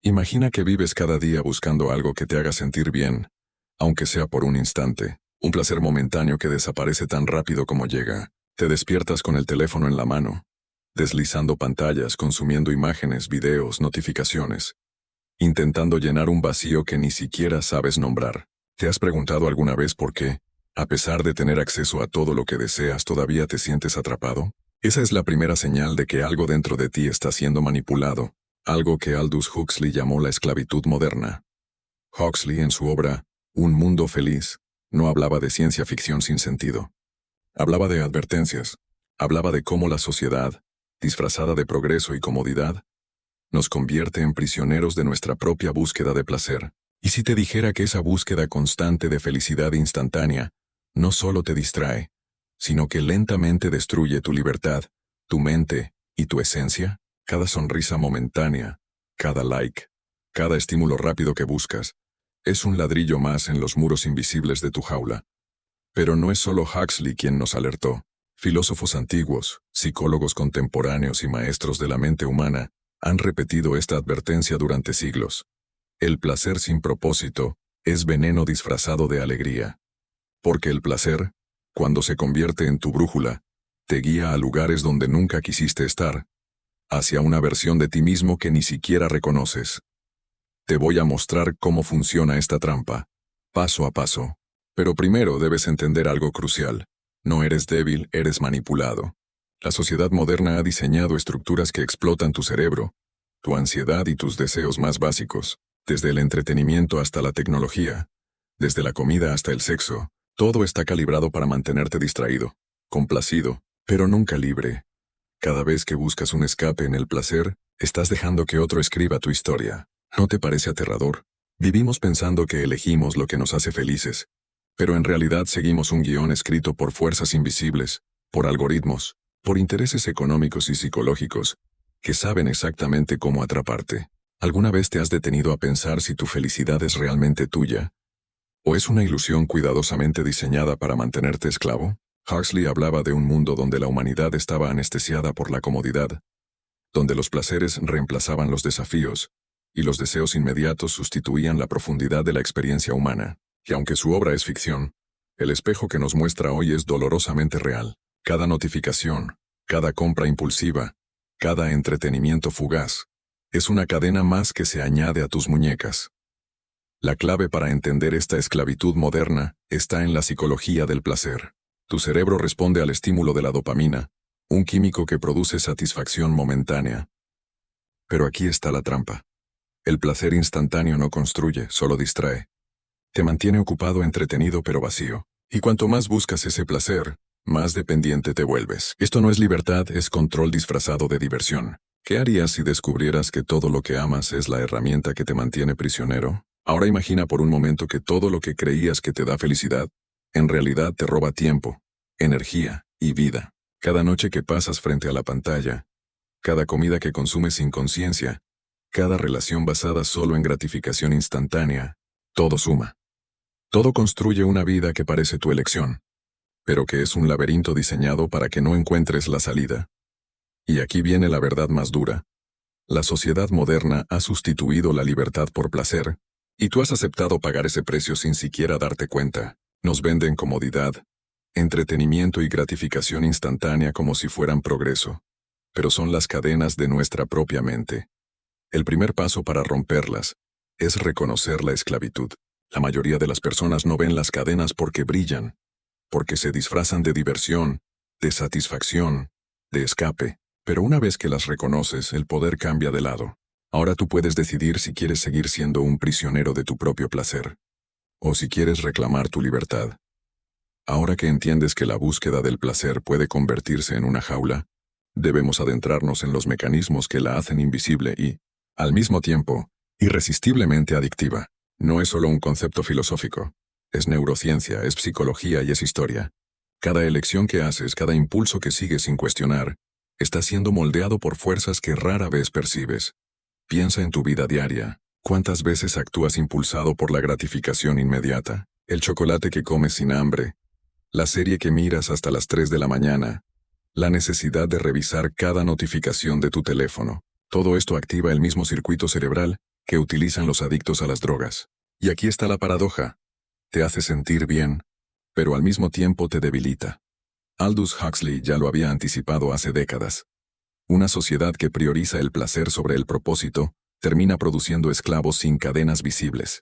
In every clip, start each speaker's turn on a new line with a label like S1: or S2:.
S1: Imagina que vives cada día buscando algo que te haga sentir bien, aunque sea por un instante, un placer momentáneo que desaparece tan rápido como llega. Te despiertas con el teléfono en la mano, deslizando pantallas, consumiendo imágenes, videos, notificaciones, intentando llenar un vacío que ni siquiera sabes nombrar. ¿Te has preguntado alguna vez por qué, a pesar de tener acceso a todo lo que deseas, todavía te sientes atrapado? Esa es la primera señal de que algo dentro de ti está siendo manipulado, algo que Aldous Huxley llamó la esclavitud moderna. Huxley, en su obra Un mundo feliz, no hablaba de ciencia ficción sin sentido. Hablaba de advertencias, hablaba de cómo la sociedad, disfrazada de progreso y comodidad, nos convierte en prisioneros de nuestra propia búsqueda de placer. ¿Y si te dijera que esa búsqueda constante de felicidad instantánea no solo te distrae, sino que lentamente destruye tu libertad, tu mente y tu esencia? Cada sonrisa momentánea, cada like, cada estímulo rápido que buscas, es un ladrillo más en los muros invisibles de tu jaula. Pero no es solo Huxley quien nos alertó. Filósofos antiguos, psicólogos contemporáneos y maestros de la mente humana han repetido esta advertencia durante siglos. El placer sin propósito es veneno disfrazado de alegría. Porque el placer, cuando se convierte en tu brújula, te guía a lugares donde nunca quisiste estar, hacia una versión de ti mismo que ni siquiera reconoces. Te voy a mostrar cómo funciona esta trampa, paso a paso. Pero primero debes entender algo crucial. No eres débil, eres manipulado. La sociedad moderna ha diseñado estructuras que explotan tu cerebro, tu ansiedad y tus deseos más básicos. Desde el entretenimiento hasta la tecnología, desde la comida hasta el sexo, todo está calibrado para mantenerte distraído, complacido, pero nunca libre. Cada vez que buscas un escape en el placer, estás dejando que otro escriba tu historia. ¿No te parece aterrador? Vivimos pensando que elegimos lo que nos hace felices, pero en realidad seguimos un guión escrito por fuerzas invisibles, por algoritmos, por intereses económicos y psicológicos, que saben exactamente cómo atraparte. ¿Alguna vez te has detenido a pensar si tu felicidad es realmente tuya? ¿O es una ilusión cuidadosamente diseñada para mantenerte esclavo? Huxley hablaba de un mundo donde la humanidad estaba anestesiada por la comodidad, donde los placeres reemplazaban los desafíos, y los deseos inmediatos sustituían la profundidad de la experiencia humana. Y aunque su obra es ficción, el espejo que nos muestra hoy es dolorosamente real. Cada notificación, cada compra impulsiva, cada entretenimiento fugaz, es una cadena más que se añade a tus muñecas. La clave para entender esta esclavitud moderna está en la psicología del placer. Tu cerebro responde al estímulo de la dopamina, un químico que produce satisfacción momentánea. Pero aquí está la trampa. El placer instantáneo no construye, solo distrae. Te mantiene ocupado, entretenido pero vacío. Y cuanto más buscas ese placer, más dependiente te vuelves. Esto no es libertad, es control disfrazado de diversión. ¿Qué harías si descubrieras que todo lo que amas es la herramienta que te mantiene prisionero? Ahora imagina por un momento que todo lo que creías que te da felicidad, en realidad te roba tiempo, energía y vida. Cada noche que pasas frente a la pantalla, cada comida que consumes sin conciencia, cada relación basada solo en gratificación instantánea, todo suma. Todo construye una vida que parece tu elección, pero que es un laberinto diseñado para que no encuentres la salida. Y aquí viene la verdad más dura. La sociedad moderna ha sustituido la libertad por placer, y tú has aceptado pagar ese precio sin siquiera darte cuenta. Nos venden comodidad, entretenimiento y gratificación instantánea como si fueran progreso, pero son las cadenas de nuestra propia mente. El primer paso para romperlas es reconocer la esclavitud. La mayoría de las personas no ven las cadenas porque brillan, porque se disfrazan de diversión, de satisfacción, de escape. Pero una vez que las reconoces, el poder cambia de lado. Ahora tú puedes decidir si quieres seguir siendo un prisionero de tu propio placer, o si quieres reclamar tu libertad. Ahora que entiendes que la búsqueda del placer puede convertirse en una jaula, debemos adentrarnos en los mecanismos que la hacen invisible y, al mismo tiempo, irresistiblemente adictiva. No es solo un concepto filosófico. Es neurociencia, es psicología y es historia. Cada elección que haces, cada impulso que sigues sin cuestionar, está siendo moldeado por fuerzas que rara vez percibes. Piensa en tu vida diaria. ¿Cuántas veces actúas impulsado por la gratificación inmediata? El chocolate que comes sin hambre, la serie que miras hasta las 3 de la mañana, la necesidad de revisar cada notificación de tu teléfono. Todo esto activa el mismo circuito cerebral que utilizan los adictos a las drogas. Y aquí está la paradoja. Te hace sentir bien, pero al mismo tiempo te debilita. Aldous Huxley ya lo había anticipado hace décadas. Una sociedad que prioriza el placer sobre el propósito termina produciendo esclavos sin cadenas visibles.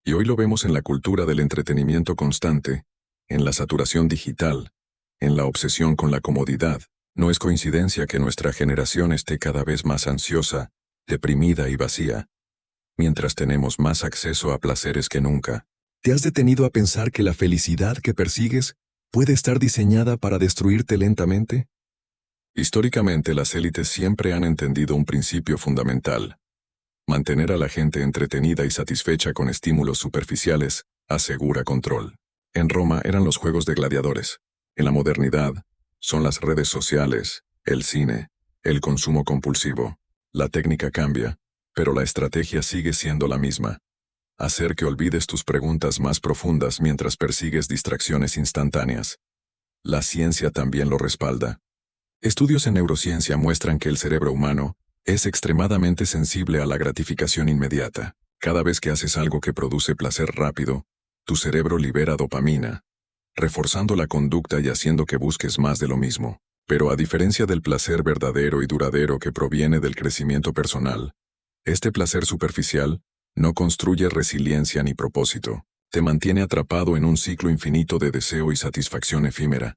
S1: Y hoy lo vemos en la cultura del entretenimiento constante, en la saturación digital, en la obsesión con la comodidad. No es coincidencia que nuestra generación esté cada vez más ansiosa, deprimida y vacía, mientras tenemos más acceso a placeres que nunca. ¿Te has detenido a pensar que la felicidad que persigues puede estar diseñada para destruirte lentamente? Históricamente, las élites siempre han entendido un principio fundamental. Mantener a la gente entretenida y satisfecha con estímulos superficiales asegura control. En Roma eran los juegos de gladiadores. En la modernidad, son las redes sociales, el cine, el consumo compulsivo. La técnica cambia, pero la estrategia sigue siendo la misma. Hacer que olvides tus preguntas más profundas mientras persigues distracciones instantáneas. La ciencia también lo respalda. Estudios en neurociencia muestran que el cerebro humano es extremadamente sensible a la gratificación inmediata. Cada vez que haces algo que produce placer rápido, tu cerebro libera dopamina, reforzando la conducta y haciendo que busques más de lo mismo. Pero a diferencia del placer verdadero y duradero que proviene del crecimiento personal, este placer superficial no construye resiliencia ni propósito. Te mantiene atrapado en un ciclo infinito de deseo y satisfacción efímera.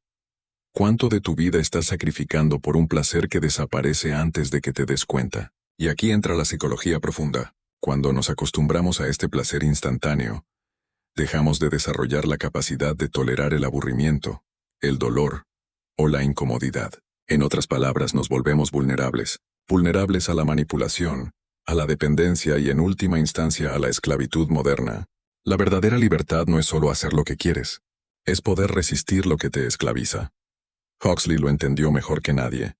S1: ¿Cuánto de tu vida estás sacrificando por un placer que desaparece antes de que te des cuenta? Y aquí entra la psicología profunda. Cuando nos acostumbramos a este placer instantáneo, dejamos de desarrollar la capacidad de tolerar el aburrimiento, el dolor o la incomodidad. En otras palabras, nos volvemos vulnerables a la manipulación, a la dependencia y en última instancia a la esclavitud moderna. La verdadera libertad no es solo hacer lo que quieres, es poder resistir lo que te esclaviza. Huxley lo entendió mejor que nadie.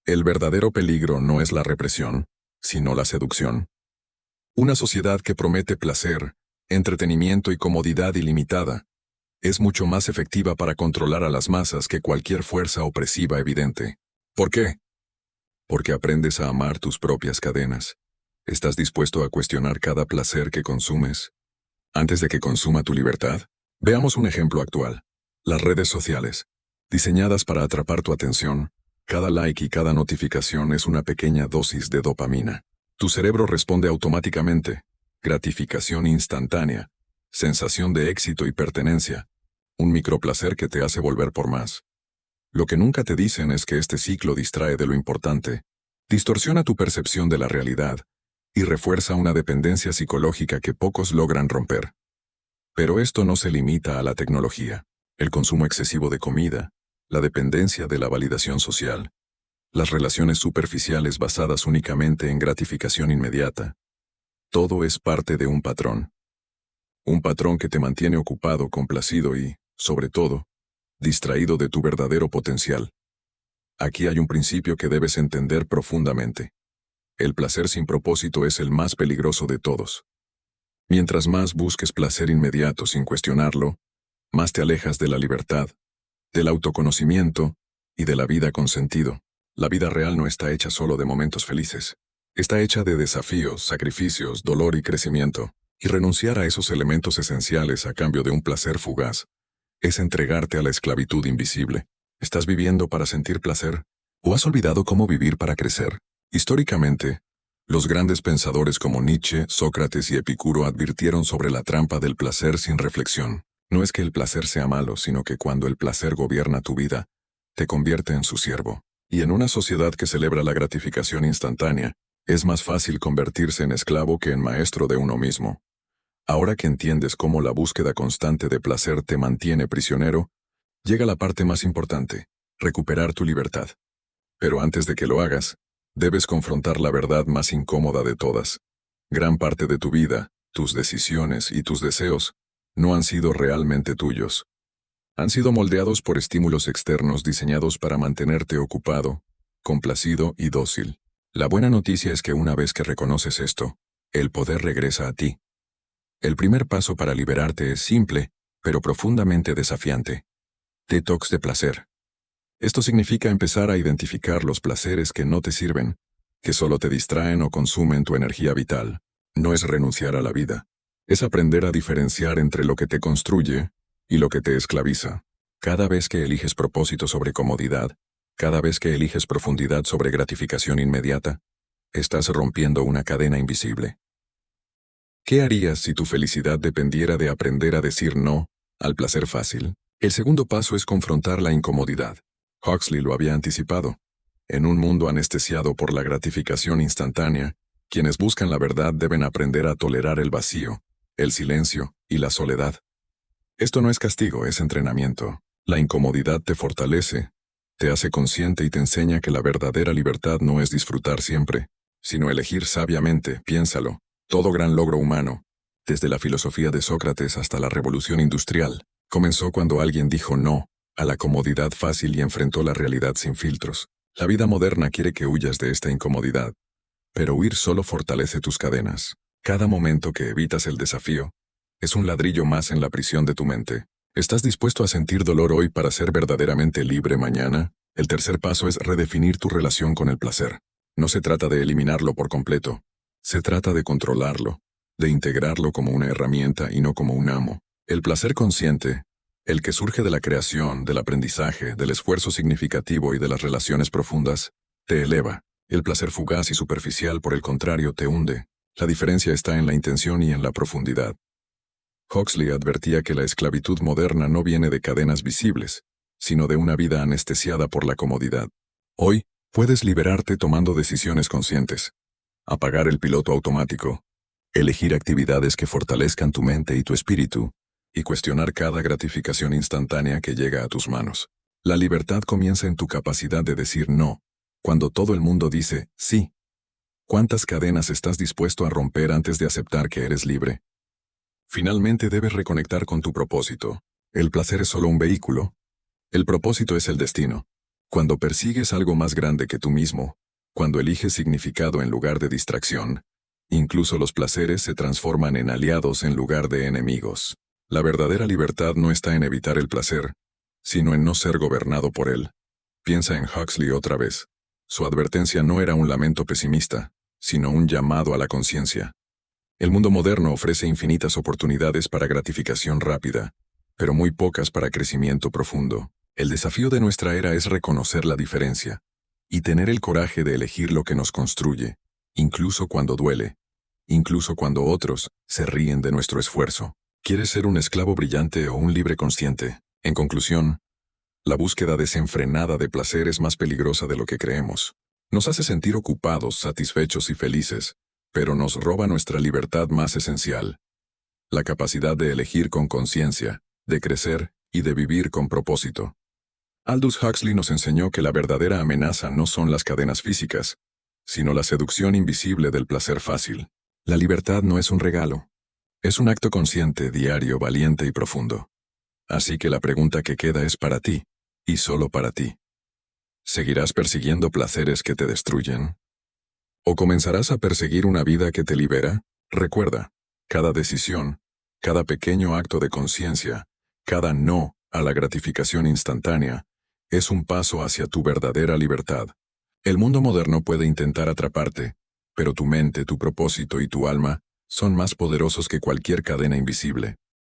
S1: El verdadero peligro no es la represión, sino la seducción. Una sociedad que promete placer, entretenimiento y comodidad ilimitada es mucho más efectiva para controlar a las masas que cualquier fuerza opresiva evidente. ¿Por qué? Porque aprendes a amar tus propias cadenas. ¿Estás dispuesto a cuestionar cada placer que consumes antes de que consuma tu libertad? Veamos un ejemplo actual. Las redes sociales. Diseñadas para atrapar tu atención, cada like y cada notificación es una pequeña dosis de dopamina. Tu cerebro responde automáticamente. Gratificación instantánea, sensación de éxito y pertenencia, un microplacer que te hace volver por más. Lo que nunca te dicen es que este ciclo distrae de lo importante, distorsiona tu percepción de la realidad y refuerza una dependencia psicológica que pocos logran romper. Pero esto no se limita a la tecnología. El consumo excesivo de comida, la dependencia de la validación social, las relaciones superficiales basadas únicamente en gratificación inmediata. Todo es parte de un patrón. Un patrón que te mantiene ocupado, complacido y, sobre todo, distraído de tu verdadero potencial. Aquí hay un principio que debes entender profundamente. El placer sin propósito es el más peligroso de todos. Mientras más busques placer inmediato sin cuestionarlo, más te alejas de la libertad, del autoconocimiento y de la vida con sentido. La vida real no está hecha solo de momentos felices. Está hecha de desafíos, sacrificios, dolor y crecimiento. Y renunciar a esos elementos esenciales a cambio de un placer fugaz es entregarte a la esclavitud invisible. ¿Estás viviendo para sentir placer? ¿O has olvidado cómo vivir para crecer? Históricamente, los grandes pensadores como Nietzsche, Sócrates y Epicuro advirtieron sobre la trampa del placer sin reflexión. No es que el placer sea malo, sino que cuando el placer gobierna tu vida, te convierte en su siervo. Y en una sociedad que celebra la gratificación instantánea, es más fácil convertirse en esclavo que en maestro de uno mismo. Ahora que entiendes cómo la búsqueda constante de placer te mantiene prisionero, llega la parte más importante, recuperar tu libertad. Pero antes de que lo hagas, debes confrontar la verdad más incómoda de todas. Gran parte de tu vida, tus decisiones y tus deseos no han sido realmente tuyos. Han sido moldeados por estímulos externos diseñados para mantenerte ocupado, complacido y dócil. La buena noticia es que una vez que reconoces esto, el poder regresa a ti. El primer paso para liberarte es simple, pero profundamente desafiante. Detox de placer. Esto significa empezar a identificar los placeres que no te sirven, que solo te distraen o consumen tu energía vital. No es renunciar a la vida. Es aprender a diferenciar entre lo que te construye y lo que te esclaviza. Cada vez que eliges propósito sobre comodidad, cada vez que eliges profundidad sobre gratificación inmediata, estás rompiendo una cadena invisible. ¿Qué harías si tu felicidad dependiera de aprender a decir no al placer fácil? El segundo paso es confrontar la incomodidad. Huxley lo había anticipado. En un mundo anestesiado por la gratificación instantánea, quienes buscan la verdad deben aprender a tolerar el vacío, el silencio y la soledad. Esto no es castigo, es entrenamiento. La incomodidad te fortalece, te hace consciente y te enseña que la verdadera libertad no es disfrutar siempre, sino elegir sabiamente, piénsalo. Todo gran logro humano, desde la filosofía de Sócrates hasta la revolución industrial, comenzó cuando alguien dijo no a la comodidad fácil y enfrentó la realidad sin filtros. La vida moderna quiere que huyas de esta incomodidad, pero huir solo fortalece tus cadenas. Cada momento que evitas el desafío es un ladrillo más en la prisión de tu mente. ¿Estás dispuesto a sentir dolor hoy para ser verdaderamente libre mañana? El tercer paso es redefinir tu relación con el placer. No se trata de eliminarlo por completo. Se trata de controlarlo, de integrarlo como una herramienta y no como un amo. El placer consciente, el que surge de la creación, del aprendizaje, del esfuerzo significativo y de las relaciones profundas, te eleva. El placer fugaz y superficial, por el contrario, te hunde. La diferencia está en la intención y en la profundidad. Huxley advertía que la esclavitud moderna no viene de cadenas visibles, sino de una vida anestesiada por la comodidad. Hoy, puedes liberarte tomando decisiones conscientes. Apagar el piloto automático, elegir actividades que fortalezcan tu mente y tu espíritu, y cuestionar cada gratificación instantánea que llega a tus manos. La libertad comienza en tu capacidad de decir no, cuando todo el mundo dice sí. ¿Cuántas cadenas estás dispuesto a romper antes de aceptar que eres libre? Finalmente debes reconectar con tu propósito. El placer es solo un vehículo. El propósito es el destino. Cuando persigues algo más grande que tú mismo, cuando eliges significado en lugar de distracción, incluso los placeres se transforman en aliados en lugar de enemigos. La verdadera libertad no está en evitar el placer, sino en no ser gobernado por él. Piensa en Huxley otra vez. Su advertencia no era un lamento pesimista, sino un llamado a la conciencia. El mundo moderno ofrece infinitas oportunidades para gratificación rápida, pero muy pocas para crecimiento profundo. El desafío de nuestra era es reconocer la diferencia y tener el coraje de elegir lo que nos construye, incluso cuando duele, incluso cuando otros se ríen de nuestro esfuerzo. ¿Quieres ser un esclavo brillante o un libre consciente? En conclusión, la búsqueda desenfrenada de placer es más peligrosa de lo que creemos. Nos hace sentir ocupados, satisfechos y felices, pero nos roba nuestra libertad más esencial, la capacidad de elegir con conciencia, de crecer y de vivir con propósito. Aldous Huxley nos enseñó que la verdadera amenaza no son las cadenas físicas, sino la seducción invisible del placer fácil. La libertad no es un regalo, es un acto consciente, diario, valiente y profundo. Así que la pregunta que queda es para ti, y solo para ti. ¿Seguirás persiguiendo placeres que te destruyen? ¿O comenzarás a perseguir una vida que te libera? Recuerda, cada decisión, cada pequeño acto de conciencia, cada no a la gratificación instantánea, es un paso hacia tu verdadera libertad. El mundo moderno puede intentar atraparte, pero tu mente, tu propósito y tu alma son más poderosos que cualquier cadena invisible.